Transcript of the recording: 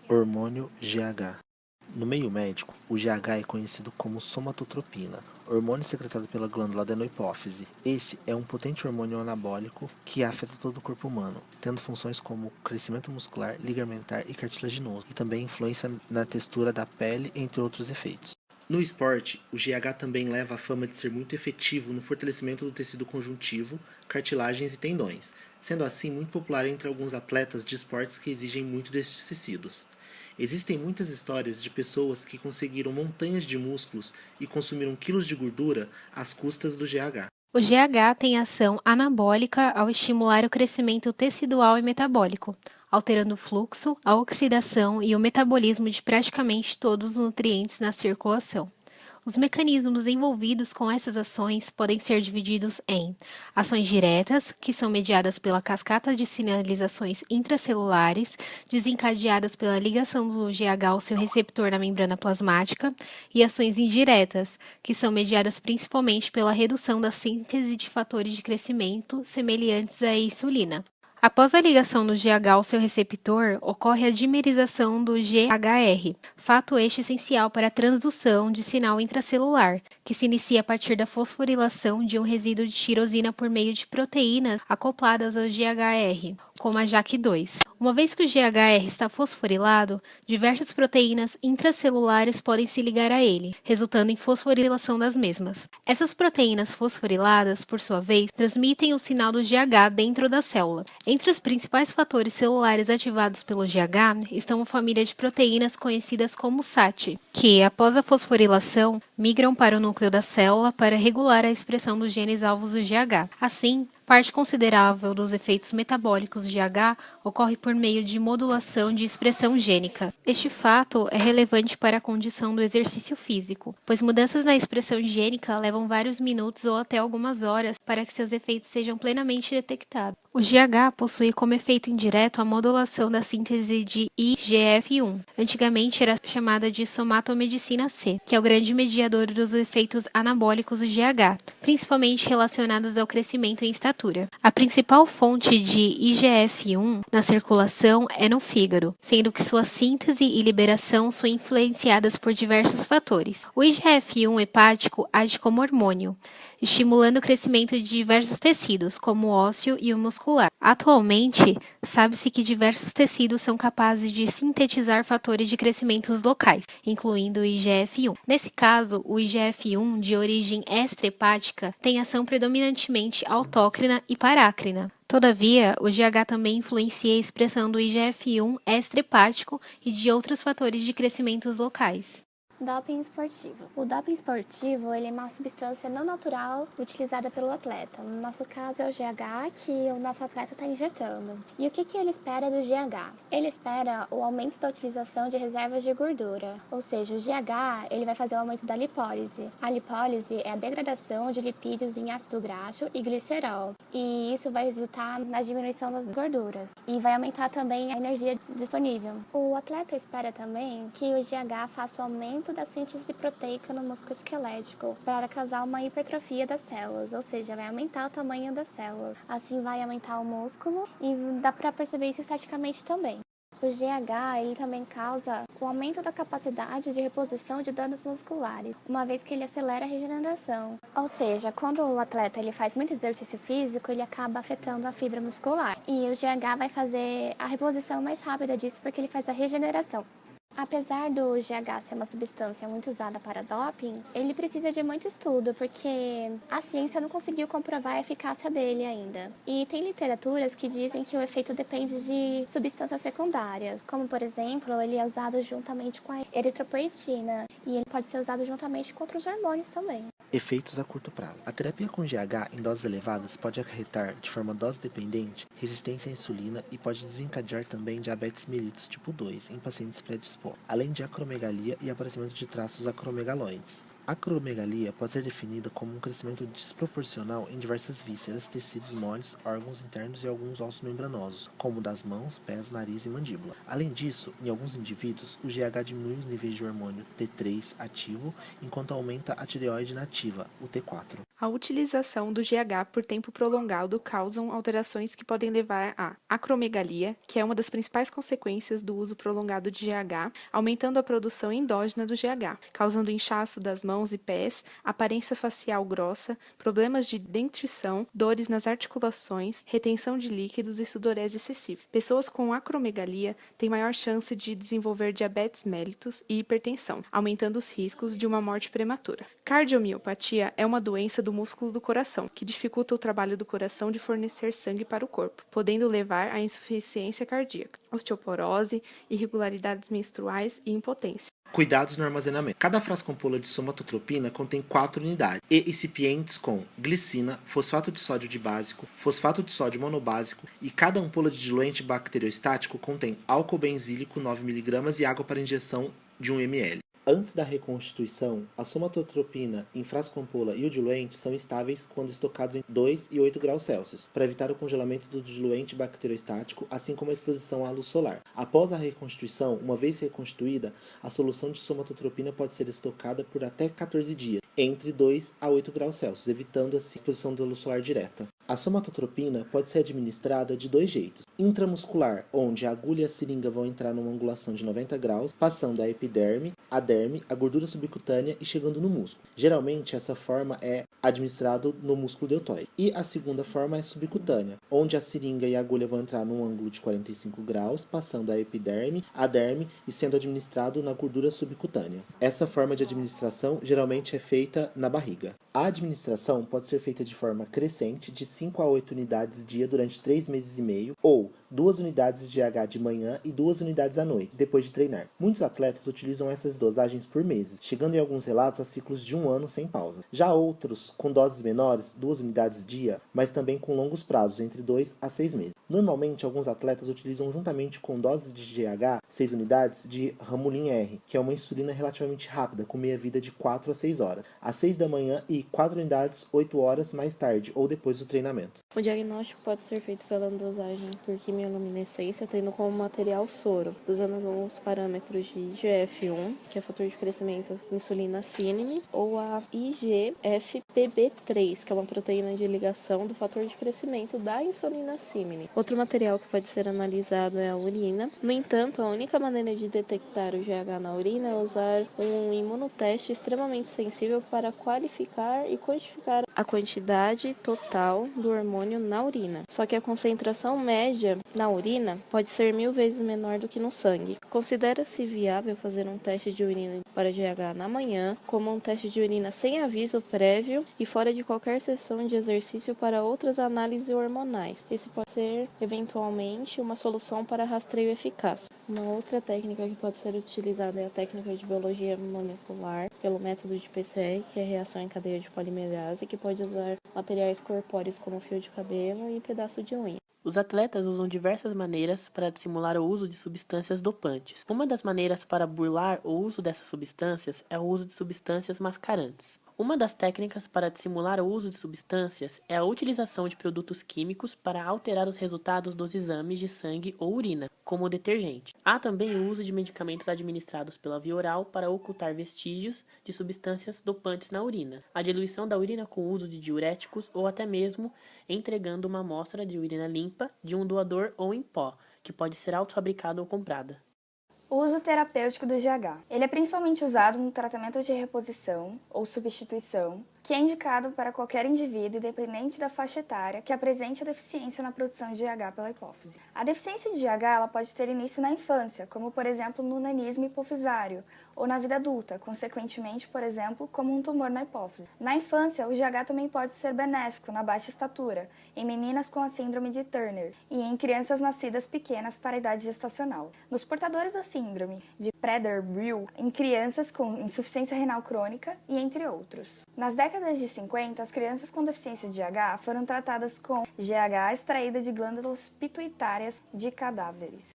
Hormônio GH. No meio médico, o GH é conhecido como somatotropina, hormônio secretado pela glândula adenohipófise. Esse é um potente hormônio anabólico que afeta todo o corpo humano, tendo funções como crescimento muscular, ligamentar e cartilaginoso, e também influência na textura da pele, entre outros efeitos. No esporte, o GH também leva a fama de ser muito efetivo no fortalecimento do tecido conjuntivo, cartilagens e tendões, sendo assim muito popular entre alguns atletas de esportes que exigem muito destes tecidos. Existem muitas histórias de pessoas que conseguiram montanhas de músculos e consumiram quilos de gordura às custas do GH. O GH tem ação anabólica ao estimular o crescimento tecidual e metabólico, alterando o fluxo, a oxidação e o metabolismo de praticamente todos os nutrientes na circulação. Os mecanismos envolvidos com essas ações podem ser divididos em ações diretas, que são mediadas pela cascata de sinalizações intracelulares, desencadeadas pela ligação do GH ao seu receptor na membrana plasmática, e ações indiretas, que são mediadas principalmente pela redução da síntese de fatores de crescimento semelhantes à insulina. Após a ligação do GH ao seu receptor, ocorre a dimerização do GHR, fato este essencial para a transdução de sinal intracelular, que se inicia a partir da fosforilação de um resíduo de tirosina por meio de proteínas acopladas ao GHR, como a JAK2. Uma vez que o GHR está fosforilado, diversas proteínas intracelulares podem se ligar a ele, resultando em fosforilação das mesmas. Essas proteínas fosforiladas, por sua vez, transmitem o sinal do GH dentro da célula. Entre os principais fatores celulares ativados pelo GH estão a família de proteínas conhecidas como SAT, que, após a fosforilação, migram para o núcleo da célula para regular a expressão dos genes alvos do GH. Assim, parte considerável dos efeitos metabólicos do GH ocorre por meio de modulação de expressão gênica. Este fato é relevante para a condição do exercício físico, pois mudanças na expressão gênica levam vários minutos ou até algumas horas para que seus efeitos sejam plenamente detectados. O GH possui como efeito indireto a modulação da síntese de IGF-1. Antigamente era chamada de somatomedicina C, que é o grande mediador dos efeitos anabólicos do GH, principalmente relacionados ao crescimento em estatura. A principal fonte de IGF-1 na circulação é no fígado, sendo que sua síntese e liberação são influenciadas por diversos fatores. O IGF-1 hepático age como hormônio, estimulando o crescimento de diversos tecidos, como o ósseo e o muscular. Atualmente, sabe-se que diversos tecidos são capazes de sintetizar fatores de crescimento locais, incluindo o IGF-1. Nesse caso, o IGF-1, de origem extrahepática, tem ação predominantemente autócrina e parácrina. Todavia, o GH também influencia a expressão do IGF-1 extrahepático e de outros fatores de crescimento locais. Doping esportivo. O doping esportivo ele é uma substância não natural utilizada pelo atleta. No nosso caso é o GH que o nosso atleta está injetando. E o que ele espera do GH? Ele espera o aumento da utilização de reservas de gordura. Ou seja, o GH ele vai fazer o aumento da lipólise. A lipólise é a degradação de lipídios em ácido graxo e glicerol. E isso vai resultar na diminuição das gorduras. E vai aumentar também a energia disponível. O atleta espera também que o GH faça o aumento da síntese proteica no músculo esquelético para causar uma hipertrofia das células, ou seja, vai aumentar o tamanho das células. Assim vai aumentar o músculo e dá para perceber isso esteticamente também. O GH ele também causa o aumento da capacidade de reposição de danos musculares, uma vez que ele acelera a regeneração. Ou seja, quando o atleta ele faz muito exercício físico, ele acaba afetando a fibra muscular. E o GH vai fazer a reposição mais rápida disso porque ele faz a regeneração. Apesar do GH ser uma substância muito usada para doping, ele precisa de muito estudo, porque a ciência não conseguiu comprovar a eficácia dele ainda. E tem literaturas que dizem que o efeito depende de substâncias secundárias, como por exemplo, ele é usado juntamente com a eritropoetina, e ele pode ser usado juntamente com outros hormônios também. Efeitos a curto prazo. A terapia com GH em doses elevadas pode acarretar, de forma dose-dependente, resistência à insulina e pode desencadear também diabetes mellitus tipo 2 em pacientes predispostos, além de acromegalia e aparecimento de traços acromegaloides. A acromegalia pode ser definida como um crescimento desproporcional em diversas vísceras, tecidos moles, órgãos internos e alguns ossos membranosos, como das mãos, pés, nariz e mandíbula. Além disso, em alguns indivíduos, o GH diminui os níveis de hormônio T3 ativo, enquanto aumenta a tireoide nativa, o T4. A utilização do GH por tempo prolongado causam alterações que podem levar à acromegalia, que é uma das principais consequências do uso prolongado de GH, aumentando a produção endógena do GH, causando inchaço das mãos e pés, aparência facial grossa, problemas de dentição, dores nas articulações, retenção de líquidos e sudorese excessiva. Pessoas com acromegalia têm maior chance de desenvolver diabetes mellitus e hipertensão, aumentando os riscos de uma morte prematura. Cardiomiopatia é uma doença do músculo do coração, que dificulta o trabalho do coração de fornecer sangue para o corpo, podendo levar à insuficiência cardíaca, osteoporose, irregularidades menstruais e impotência. Cuidados no armazenamento. Cada frasco-ampola de somatotropina contém 4 unidades e recipientes com glicina, fosfato de sódio dibásico, fosfato de sódio monobásico e cada ampola de diluente bacteriostático contém álcool benzílico 9 mg e água para injeção de 1 ml. Antes da reconstituição, a somatotropina em frasco-ampola e o diluente são estáveis quando estocados em 2 e 8 graus Celsius, para evitar o congelamento do diluente bacteriostático, assim como a exposição à luz solar. Após a reconstituição, uma vez reconstituída, a solução de somatotropina pode ser estocada por até 14 dias, entre 2 a 8 graus Celsius, evitando assim a exposição da luz solar direta. A somatotropina pode ser administrada de 2 jeitos. Intramuscular, onde a agulha e a seringa vão entrar numa angulação de 90 graus, passando a epiderme, a derme, a gordura subcutânea e chegando no músculo. Geralmente, essa forma é administrada no músculo deltoide. E a segunda forma é subcutânea, onde a seringa e a agulha vão entrar num ângulo de 45 graus, passando a epiderme, a derme e sendo administrado na gordura subcutânea. Essa forma de administração geralmente é feita na barriga. A administração pode ser feita de forma crescente, de 5 a 8 unidades dia durante 3 meses e meio, ou 2 unidades de GH de manhã e 2 unidades à noite, depois de treinar. Muitos atletas utilizam essas dosagens por meses, chegando em alguns relatos a ciclos de 1 ano sem pausa. Já outros, com doses menores, 2 unidades dia, mas também com longos prazos, entre 2 a 6 meses. Normalmente, alguns atletas utilizam juntamente com doses de GH, 6 unidades, de Ramulin R, que é uma insulina relativamente rápida, com meia-vida de 4 a 6 horas, às 6 da manhã e 4 unidades 8 horas mais tarde, ou depois do treinamento. O diagnóstico pode ser feito pela dosagem por quimioluminescência, tendo como material soro, usando os parâmetros de IGF-1, que é fator de crescimento insulina-cínime, ou a IGF-PB3, que é uma proteína de ligação do fator de crescimento da insulina-cínime. Outro material que pode ser analisado é a urina. No entanto, a única maneira de detectar o GH na urina é usar um imunoteste extremamente sensível para qualificar e quantificar a quantidade total do hormônio na urina. Só que a concentração média na urina pode ser 1000 vezes menor do que no sangue. Considera-se viável fazer um teste de urina para GH na manhã, como um teste de urina sem aviso prévio e fora de qualquer sessão de exercício para outras análises hormonais. Esse pode ser, eventualmente, uma solução para rastreio eficaz. Uma outra técnica que pode ser utilizada é a técnica de biologia molecular, pelo método de PCR, que é a reação em cadeia de polimerase, que pode usar materiais corpóreos como fio de cabelo e pedaço de unha. Os atletas usam diversas maneiras para dissimular o uso de substâncias dopantes. Uma das maneiras para burlar o uso dessas substâncias é o uso de substâncias mascarantes. Uma das técnicas para dissimular o uso de substâncias é a utilização de produtos químicos para alterar os resultados dos exames de sangue ou urina, como o detergente. Há também o uso de medicamentos administrados pela via oral para ocultar vestígios de substâncias dopantes na urina. A diluição da urina com o uso de diuréticos ou até mesmo entregando uma amostra de urina limpa de um doador ou em pó, que pode ser autofabricada ou comprada. O uso terapêutico do GH. Ele é principalmente usado no tratamento de reposição ou substituição, que é indicado para qualquer indivíduo, independente da faixa etária, que apresente a deficiência na produção de GH pela hipófise. A deficiência de GH ela pode ter início na infância, como por exemplo no nanismo hipofisário, ou na vida adulta, consequentemente, por exemplo, como um tumor na hipófise. Na infância, o GH também pode ser benéfico na baixa estatura, em meninas com a síndrome de Turner e em crianças nascidas pequenas para a idade gestacional. Nos portadores da síndrome de Prader-Willi, em crianças com insuficiência renal crônica e entre outros. Nas décadas de 50, as crianças com deficiência de GH foram tratadas com GH extraída de glândulas pituitárias de cadáveres.